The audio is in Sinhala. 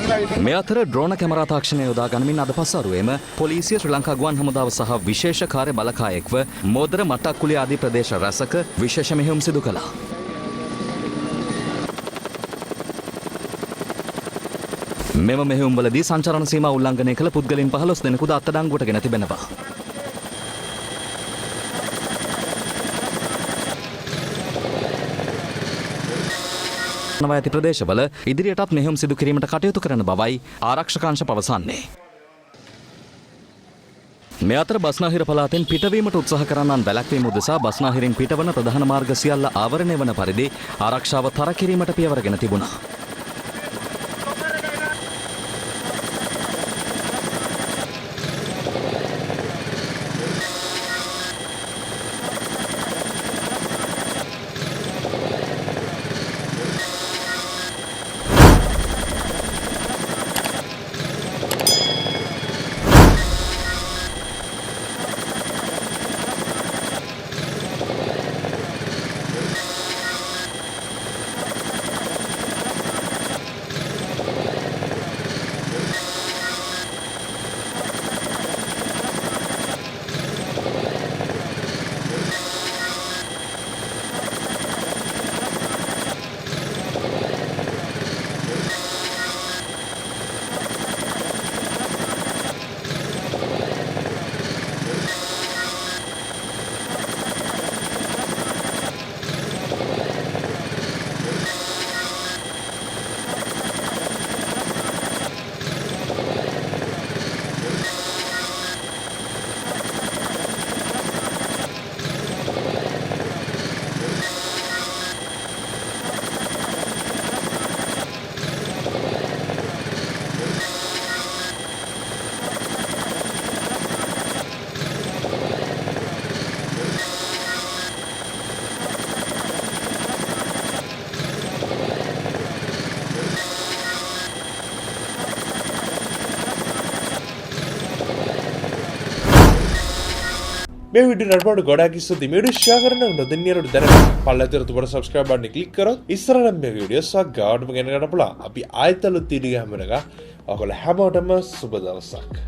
මේ අතර ඩ්‍රෝන කැමරා තාක්ෂණය යොදා ගනිමින් අද පසුරුවේම පොලිසිය ශ්‍රී ලංකා ගුවන් හමුදාව සහ විශේෂ කාර්ය බලකායෙක්ව මෝදර මට්ටක්කුලිය ආදී ප්‍රදේශ රැසක විශේෂ මෙහෙයුම් සිදු කළා. මෙම මෙහෙයුම්වලදී සංචාරණ සීමා උල්ලංඝනය කළ පුද්ගලයන් 15 දෙනෙකුද අත්අඩංගුවට ගෙන තිබෙනවා. නවයති ප්‍රදේශවල ඉදිරියටත් මෙහෙයුම් සිදු කිරීමට කටයුතු කරන බවයි ආරක්ෂක අංශ පවසන්නේ. මේ අතර බස්නාහිර පළාතෙන් පිටවීමට උත්සාහ කරන්නන් වැළැක්වීම උදෙසා බස්නාහිරින් පිටවන ප්‍රධාන මාර්ග සියල්ල ආවරණය වන පරිදි ආරක්ෂාව තර කිරීමට පියවරගෙන තිබුණා. මේ වීඩියෝ නරඹන ගොඩාක් ඉස්සෙල්ලා මේ වීඩියෝ ෂෙයා කරන්න නොදෙනියරට දැනගන්න. පල්ලෙතර තුබට subscribe button click කරොත් ඉස්සරහට මේ වීඩියෝ සක් ගාඩම ගෙන ගන්න පුළුවන්. අපි ආයතන තිරිය හැමනක ඔයගොල්ලෝ හැමෝටම සුබ දවසක්.